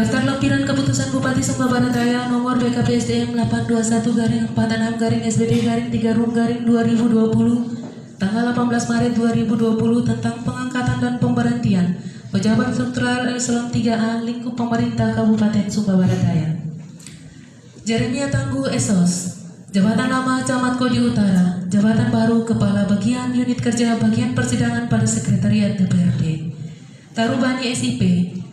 Daftar lampiran keputusan Bupati Sumba Barat Daya nomor BKPSDM 821-46/3-3 tanggal 18 Maret 2020 tentang pengangkatan dan pemberhentian pejabat struktural Eselon 3A lingkup pemerintah Kabupaten Sumba Barat Daya. Jeremia Tangguh Esos, jabatan lama Camat Koji Utara, jabatan baru Kepala Bagian Unit Kerja Bagian Persidangan pada Sekretariat DPRD. Tarubani SIP,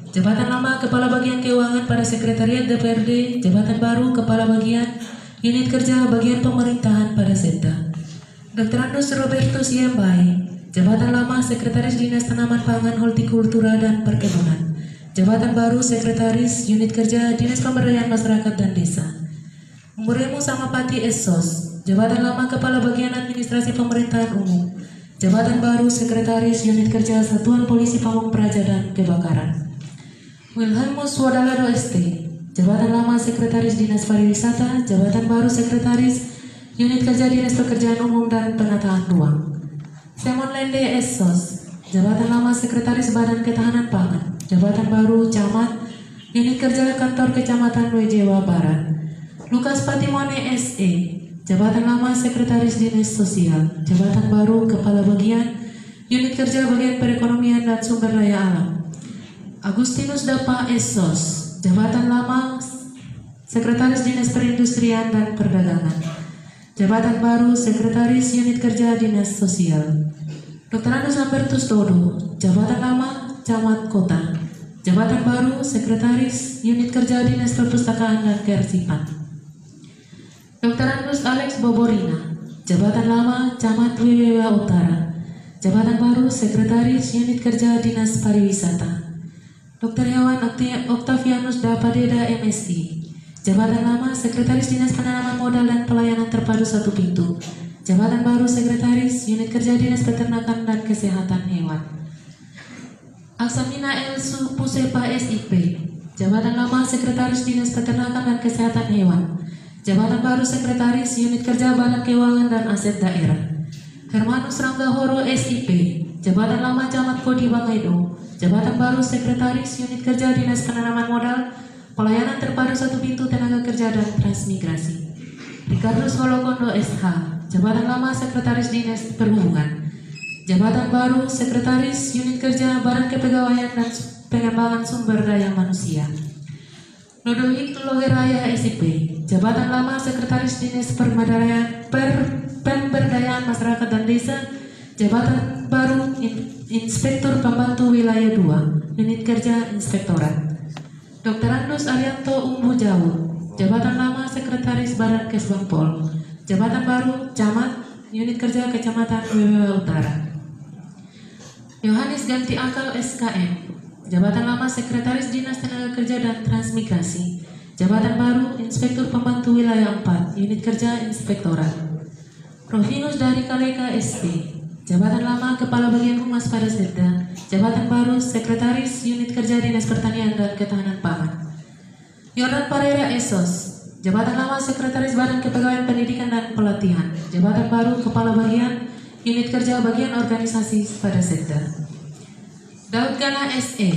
jabatan lama Kepala Bagian Keuangan pada Sekretariat DPRD, jabatan baru Kepala Bagian Unit Kerja Bagian Pemerintahan pada Setda. Dr. Andus Robertus Yembai, jabatan lama Sekretaris Dinas Tanaman Pangan, Hortikultura dan Perkebunan, jabatan baru Sekretaris Unit Kerja Dinas Pemberdayaan Masyarakat dan Desa. Muremu Samapati Esos, jabatan lama Kepala Bagian Administrasi Pemerintahan Umum, jabatan baru Sekretaris Unit Kerja Satuan Polisi Pamong Praja dan Kebakaran. Wilhelmus Wadalado ST, jabatan lama Sekretaris Dinas Pariwisata, jabatan baru Sekretaris Unit Kerja Dinas Pekerjaan Umum dan Penataan Ruang. Semon Lende Esos, jabatan lama Sekretaris Badan Ketahanan Pangan, jabatan baru Camat Unit Kerja Kantor Kecamatan Wejewa Barat. Lukas Patimone SE, jabatan lama Sekretaris Dinas Sosial, jabatan baru Kepala Bagian Unit Kerja Bagian Perekonomian dan Sumber Daya Alam. Agustinus Dapa Esos, jabatan lama Sekretaris Dinas Perindustrian dan Perdagangan, jabatan baru Sekretaris Unit Kerja Dinas Sosial. Dr. Andus Lambertus Dodo, jabatan lama Camat Kota, jabatan baru Sekretaris Unit Kerja Dinas Perpustakaan dan Kearsipan. Dr. Andus Alex Boborina, jabatan lama Camat Wewewa Utara, jabatan baru Sekretaris Unit Kerja Dinas Pariwisata. Dr. Hewan Octavianus Dapadeda MSI, jabatan lama Sekretaris Dinas Penanaman Modal dan Pelayanan Terpadu Satu Pintu, jabatan baru Sekretaris Unit Kerja Dinas Peternakan dan Kesehatan Hewan. Aksamina Elsu Pusepa SIP, jabatan lama Sekretaris Dinas Peternakan dan Kesehatan Hewan, jabatan baru Sekretaris Unit Kerja Badan Keuangan dan Aset Daerah. Hermanus Ranggahoro SIP, jabatan lama Camat Kodi Bangaido, jabatan baru Sekretaris Unit Kerja Dinas Penanaman Modal, Pelayanan Terpadu Satu Pintu Tenaga Kerja dan Transmigrasi. Ricardus Holokondo SH, jabatan lama Sekretaris Dinas Perhubungan, jabatan baru Sekretaris Unit Kerja Badan Kepegawaian dan Pengembangan Sumber Daya Manusia. Nodohik Loheraya SIP, jabatan lama Sekretaris Dinas Pemberdayaan Masyarakat dan Desa, jabatan baru Inspektur Pembantu Wilayah 2, Unit Kerja Inspektorat. Dr. Andus Arianto Umbu Jawu, jabatan lama Sekretaris Badan Kesbangpol, jabatan baru Camat Unit Kerja Kecamatan Wewewa Utara. Yohanes Ganti Akal SKM, jabatan lama Sekretaris Dinas Tenaga Kerja dan Transmigrasi, jabatan baru Inspektur Pembantu Wilayah 4, Unit Kerja Inspektorat. Rovinus dari Kaleka SP, jabatan lama Kepala Bagian Humas pada Setda, jabatan baru Sekretaris Unit Kerja Dinas Pertanian dan Ketahanan Pangan. Yordan Pareira Esos, jabatan lama Sekretaris Badan Kepegawaian Pendidikan dan Pelatihan, jabatan baru Kepala Bagian Unit Kerja Bagian Organisasi pada Setda. Daud Gana SE,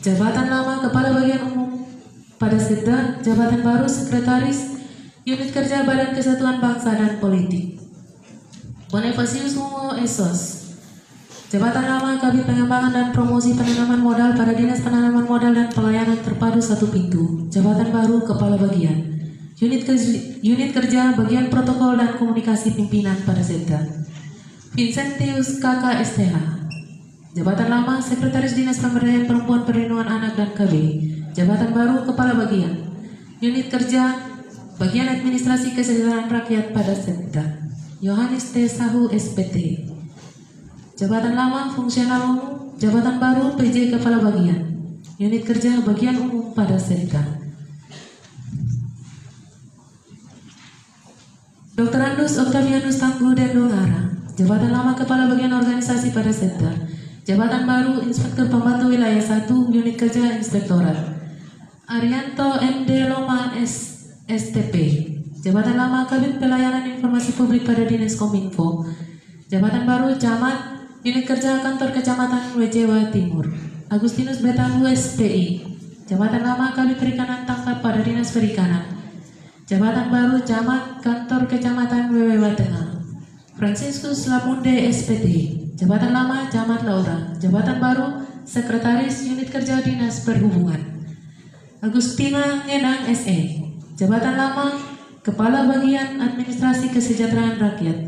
jabatan lama Kepala Bagian Umum pada Setda, jabatan baru Sekretaris Unit Kerja Badan Kesatuan Bangsa dan Politik. Bonifasius Mumo Esos, jabatan lama Kabid Pengembangan dan Promosi Penanaman Modal pada Dinas Penanaman Modal dan Pelayanan Terpadu Satu Pintu, jabatan baru Kepala Bagian Unit Kerja Bagian Protokol dan Komunikasi Pimpinan pada Setda. Vincentius KK STH, jabatan lama Sekretaris Dinas Pemberdayaan Perempuan Perlindungan Anak dan KB, jabatan baru Kepala Bagian Unit Kerja Bagian Administrasi Kesejahteraan Rakyat pada Setda. Yohanes T. Sahu SPT, jabatan lama Fungsional Umum, jabatan baru PJ Kepala Bagian Unit Kerja Bagian Umum pada Setda. Dr. Andus Octavianus Tangguh Dendongara, jabatan lama Kepala Bagian Organisasi pada Setda, jabatan baru Inspektur Pembantu Wilayah 1, Unit Kerja Inspektorat. Arianto MD Loma STP, jabatan lama Kabid Pelayanan Informasi Publik pada Dinas Kominfo, jabatan baru Camat Unit Kerja Kantor Kecamatan Wejewa Timur. Agustinus Betanggu SPI, Jabatan lama Kabid Perikanan Tangkap pada Dinas Perikanan. Jabatan baru Camat Kantor Kecamatan Wewewa Tengah. Franciscus Lamunde SPT. Jabatan lama Camat Laura. Jabatan baru Sekretaris Unit Kerja Dinas Perhubungan. Agustina Ngenang SE. Jabatan lama Kepala Bagian Administrasi Kesejahteraan Rakyat.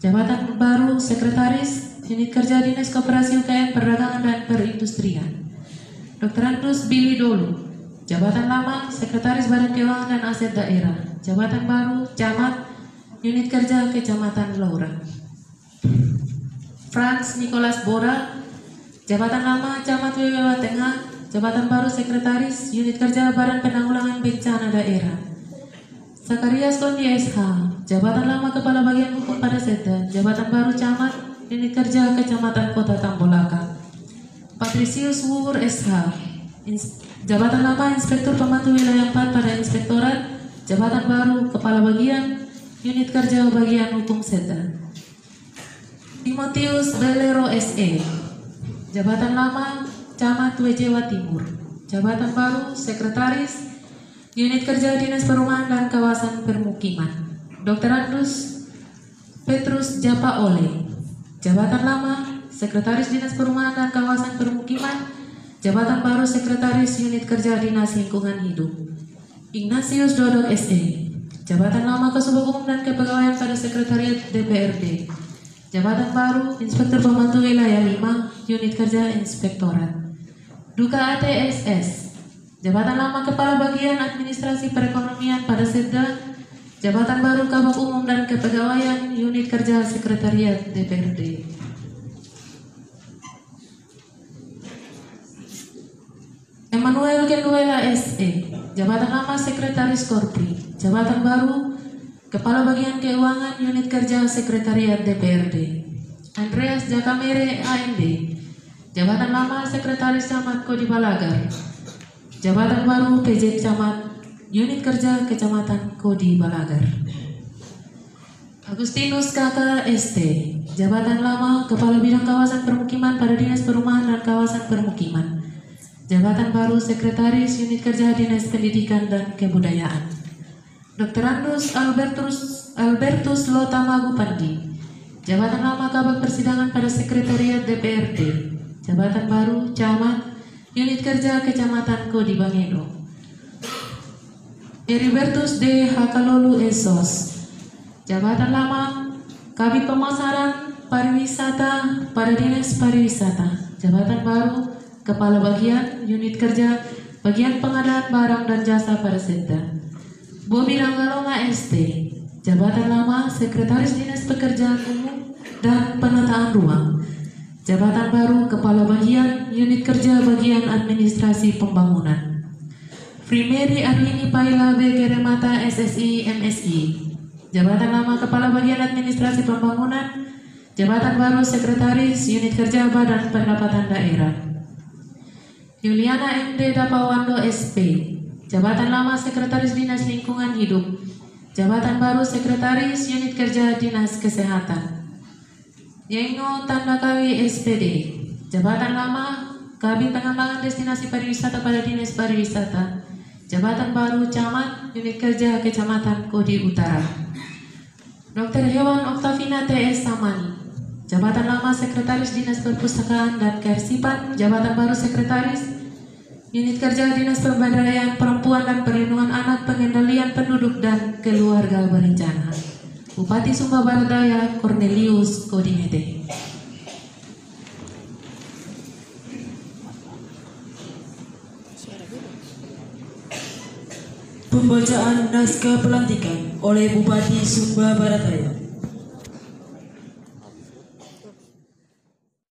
Jabatan baru Sekretaris Unit Kerja Dinas Koperasi UKM Perdagangan dan Perindustrian. Dr. Andrus Billy Dolu. Jabatan lama Sekretaris Badan Keuangan dan Aset Daerah. Jabatan baru Camat Unit Kerja Kecamatan Laura. Franz Nicholas Bora. Jabatan lama Camat Wewewa Tengah. Jabatan baru Sekretaris Unit Kerja Badan Penanggulangan Bencana Daerah. Sakarias Kondi SH. Jabatan lama Kepala Bagian Hukum pada Setda. Jabatan baru Camat Unit Kerja Kecamatan Kota Tambolaka. Patricius Wuhur SH. Jabatan lama Inspektur Pembantu Wilayah 4 pada Inspektorat. Jabatan baru Kepala Bagian Unit Kerja Bagian Hukum Setda. Timotius Belero SE. Jabatan lama Camat Wejewa Timur. Jabatan baru Sekretaris Unit Kerja Dinas Perumahan dan Kawasan Permukiman. Dr. Andrus Petrus Japa Ole. Jabatan lama Sekretaris Dinas Perumahan dan Kawasan Permukiman. Jabatan baru Sekretaris Unit Kerja Dinas Lingkungan Hidup. Ignatius Dodok SE. Jabatan lama Kasubag Umum dan Kepegawaian pada Sekretariat DPRD. Jabatan baru Inspektur Pembantu Wilayah 5 Unit Kerja Inspektorat. Duka ATSS. Jabatan lama Kepala Bagian Administrasi Perekonomian pada Setda. Jabatan baru Kabak Umum dan Kepegawaian Unit Kerja Sekretariat DPRD. Emmanuel Kenduela SE. Jabatan lama Sekretaris Korpri. Jabatan baru Kepala Bagian Keuangan Unit Kerja Sekretariat DPRD. Andreas Jakamere AMD. Jabatan lama Sekretaris Camat Kodi Balagar. Jabatan baru PJ Camat Unit Kerja Kecamatan Kodi Balagar. Agustinus KK ST. Jabatan lama Kepala Bidang Kawasan Permukiman pada Dinas Perumahan dan Kawasan Permukiman. Jabatan baru Sekretaris Unit Kerja Dinas Pendidikan dan Kebudayaan. Dr. Andrus Albertus Lotamagu Pandi. Jabatan lama Kabak Persidangan pada Sekretariat DPRD. Jabatan baru Camat Unit Kerja Kecamatan Kodi Bangeno. Heribertus D. Hakalolu Esos. Jabatan lama Kabid Pemasaran Pariwisata pada Dinas Pariwisata. Jabatan baru Kepala Bagian Unit Kerja Bagian Pengadaan Barang dan Jasa pada Setda. Bobi Ranggalonga ST. Jabatan lama Sekretaris Dinas Pekerjaan Umum dan Penataan Ruang. Jabatan baru Kepala Bagian Unit Kerja Bagian Administrasi Pembangunan. Frimeri Arini Paila B. Geremata SSI MSI. Jabatan lama Kepala Bagian Administrasi Pembangunan. Jabatan baru Sekretaris Unit Kerja Badan Pendapatan Daerah. Yuliana MD Dapawando SP. Jabatan lama Sekretaris Dinas Lingkungan Hidup. Jabatan baru Sekretaris Unit Kerja Dinas Kesehatan. Yengo Tandakawi SPD. Jabatan lama Kabid Pengembangan Destinasi Pariwisata pada Dinas Pariwisata. Jabatan baru Camat Unit Kerja Kecamatan Kodi Utara. Dr. Hewan Oktavina TS Samani. Jabatan lama Sekretaris Dinas Perpustakaan dan Kearsipan. Jabatan baru Sekretaris Unit Kerja Dinas Pemberdayaan Perempuan dan Perlindungan Anak, Pengendalian Penduduk dan Keluarga Berencana. Bupati Sumba Barat Daya Cornelius Kodimete. Pembacaan naskah pelantikan oleh Bupati Sumba Barat Daya.